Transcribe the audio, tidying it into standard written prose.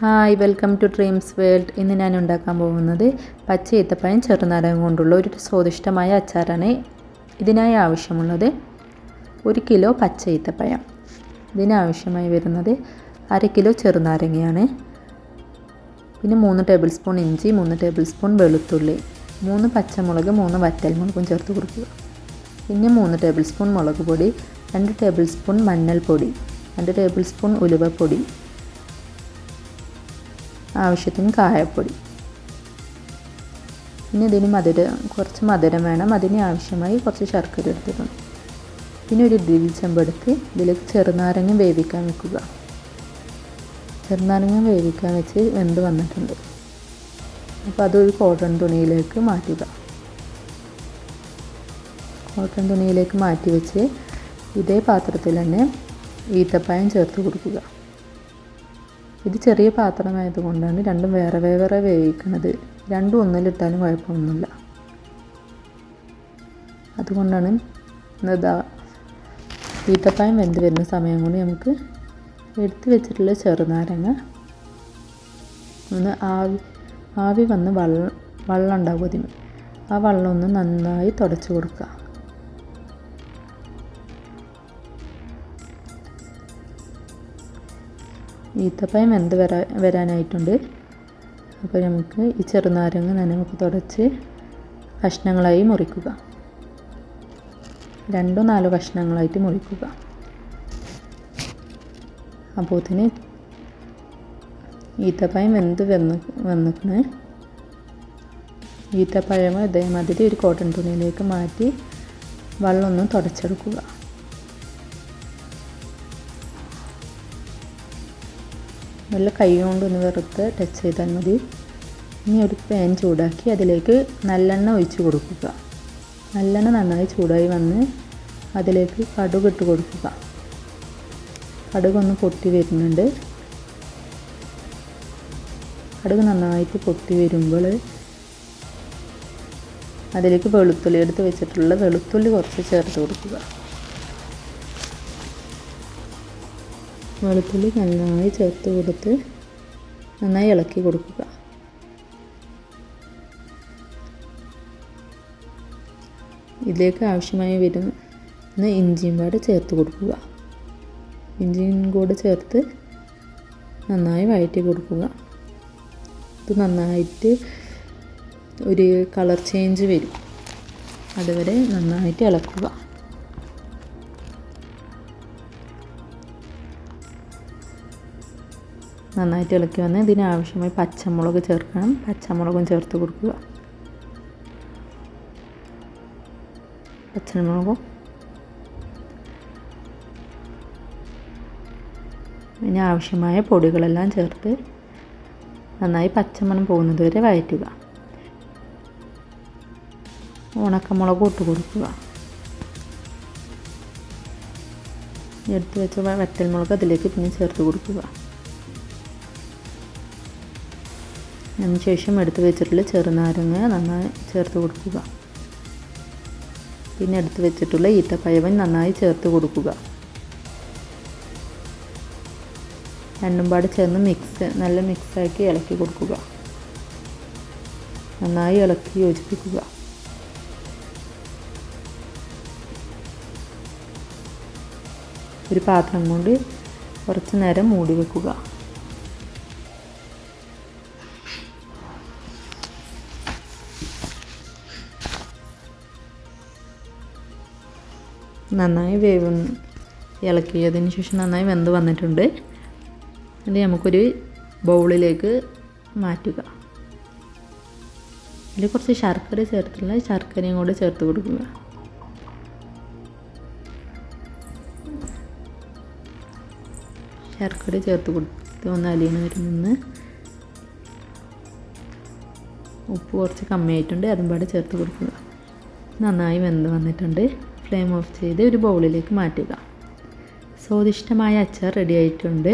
Hi, welcome to dreams world. ഇന്ന് ഞാൻ ഉണ്ടാക്കാൻ പോകുന്നത് പച്ച ഈത്തപ്പഴം ചെറുനാരങ്ങ കൊണ്ടുള്ള ഒരു സ്വാദിഷ്ടമായ അച്ചാറാണ്. ഇതിനായി ആവശ്യമുള്ളത് 1 കിലോ പച്ച ഈത്തപ്പഴം, ഇതിനാവശ്യമായി വരുന്നത് 1/2 കിലോ ചെറുനാരങ്ങയാണ്, പിന്നെ 3 ടേബിൾ സ്പൂൺ ഇഞ്ചി, 3 ടേബിൾ സ്പൂൺ വെളുത്തുള്ളി, 3 പച്ചമുളക്, 3 വറ്റൽമുളകും ചേർത്ത് കൊടുക്കുക. പിന്നെ 3 ടേബിൾ സ്പൂൺ മുളക് പൊടി, 2 ടേബിൾ സ്പൂൺ മഞ്ഞൾപ്പൊടി, 2 ടേബിൾ സ്പൂൺ ഉലുവപ്പൊടി, ആവശ്യത്തിന് കായപ്പൊടി. പിന്നെ ഇതിന് കുറച്ച് മധുരം വേണം, അതിന് ആവശ്യമായി കുറച്ച് ശർക്കര എടുത്തിട്ടുണ്ട്. പിന്നെ ഒരു ഇഡ്ഡലി ചെമ്പെടുത്ത് ഇതിലേക്ക് ചെറുനാരങ്ങ വേവിക്കാൻ വെക്കുക. ചെറുനാരങ്ങ വേവിക്കാൻ വെച്ച് വെന്ത് വന്നിട്ടുണ്ട്. അപ്പോൾ അതൊരു കോട്ടൺ തുണിയിലേക്ക് മാറ്റുക. കോട്ടൺ തുണിയിലേക്ക് മാറ്റി വെച്ച് ഇതേ പാത്രത്തിൽ തന്നെ ഈത്തപ്പഴം ചേർത്ത് കൊടുക്കുക. ഇത് ചെറിയ പാത്രമായതുകൊണ്ടാണ് രണ്ടും വേറെ വേറെ വേവിക്കുന്നത്. രണ്ടും ഒന്നിലിട്ടാലും കുഴപ്പമൊന്നുമില്ല. അതുകൊണ്ടാണ് ഈത്തപ്പഴം വെന്ത് വരുന്ന സമയം കൊണ്ട് നമുക്ക് എടുത്ത് വെച്ചിട്ടുള്ള ചെറുനാരങ്ങ ഒന്ന് ആവി വന്ന് വെള്ളം ഉണ്ടാകും അതിന്. ആ വെള്ളം ഒന്ന് നന്നായി തുടച്ച് കൊടുക്കുക. ഈത്തപ്പഴം വെന്ത് വരാനായിട്ടുണ്ട്. അപ്പോൾ നമുക്ക് ഈ ചെറുനാരങ്ങ നമുക്ക് തുടച്ച് കഷ്ണങ്ങളായി മുറിക്കുക. 2-4 കഷ്ണങ്ങളായിട്ട് മുറിക്കുക. അപ്പോഴത്തേന് ഈത്തപ്പഴം വെന്ത് വന്നിക്കണ്. ഈത്തപ്പഴം ഇതേമാതിരി ഒരു കോട്ടൺ തുണിയിലേക്ക് മാറ്റി വെള്ളം ഒന്ന് തുടച്ചെടുക്കുക. നല്ല കൈ കൊണ്ടൊന്ന് വെറുതെ ടച്ച് ചെയ്താൽ മതി. ഇനി ഒരു പാൻ ചൂടാക്കി അതിലേക്ക് നല്ലെണ്ണ ഒഴിച്ച് കൊടുക്കുക. നല്ലെണ്ണ നന്നായി ചൂടായി വന്ന് അതിലേക്ക് കടുക് ഇട്ട് കൊടുക്കുക. കടുകൊന്ന് പൊട്ടി വരുന്നുണ്ട്. കടുക് നന്നായിട്ട് പൊട്ടി വരുമ്പോൾ അതിലേക്ക് വെളുത്തുള്ളി എടുത്ത് വെച്ചിട്ടുള്ള വെളുത്തുള്ളി കുറച്ച് ചേർത്ത് കൊടുക്കുക. വെളുത്തുള്ളി നന്നായി ചേർത്ത് കൊടുത്ത് നന്നായി ഇളക്കി കൊടുക്കുക. ഇതിലേക്ക് ആവശ്യമായി വരുന്ന ഇഞ്ചിയും കൂടെ ചേർത്ത് കൊടുക്കുക. ഇഞ്ചിയും കൂടെ ചേർത്ത് നന്നായി വഴറ്റി കൊടുക്കുക. ഇത് നന്നായിട്ട് ഒരു കളർ ചേഞ്ച് വരും, അതുവരെ നന്നായിട്ട് ഇളക്കുക. നന്നായിട്ട് ഇളക്കി വന്ന് ഇതിനാവശ്യമായി പച്ചമുളക് ചേർക്കണം. പച്ചമുളകും ചേർത്ത് കൊടുക്കുക. പച്ചമുളകും പിന്നെ ആവശ്യമായ പൊടികളെല്ലാം ചേർത്ത് നന്നായി പച്ചമണം പോകുന്നത് വരെ വഴറ്റുക. ഉണക്കമുളകും ഇട്ട് കൊടുക്കുക. എടുത്ത് വെച്ച വറ്റൽമുളക് അതിലേക്ക് പിന്നെ ചേർത്ത് കൊടുക്കുക. അതിനുശേഷം എടുത്ത് വെച്ചിട്ടുള്ള ചെറുനാരങ്ങ നന്നായി ചേർത്ത് കൊടുക്കുക. പിന്നെ എടുത്ത് വെച്ചിട്ടുള്ള ഈത്തപ്പഴം നന്നായി ചേർത്ത് കൊടുക്കുക. രണ്ടും പാടെ ചേർന്ന് നല്ല മിക്സാക്കി ഇളക്കി കൊടുക്കുക. നന്നായി ഇളക്കി യോജിപ്പിക്കുക. ഒരു പാത്രം കൊണ്ട് കുറച്ച് നേരം മൂടി വെക്കുക. നന്നായി ഇളക്കിയതിന് ശേഷം നന്നായി വെന്ത് വന്നിട്ടുണ്ട്. ഇത് നമുക്കൊരു ബൗളിലേക്ക് മാറ്റുക. ഇതിൽ കുറച്ച് ശർക്കര ചേർത്തുള്ള ശർക്കരയും കൂടെ ചേർത്ത് കൊടുക്കുക. ശർക്കര ചേർത്ത് കൊടുത്ത് ഒന്ന് അലിയണ വരുന്ന ഉപ്പ് കുറച്ച് കമ്മിയായിട്ടുണ്ട്, അതും പാടെ ചേർത്ത് കൊടുക്കുക. നന്നായി വെന്ത് വന്നിട്ടുണ്ട്. ഫ്ലെയിം ഓഫ് ചെയ്ത് ഒരു ബൗളിലേക്ക് മാറ്റുക. സ്വാദിഷ്ടമായ അച്ചാർ റെഡി ആയിട്ടുണ്ട്.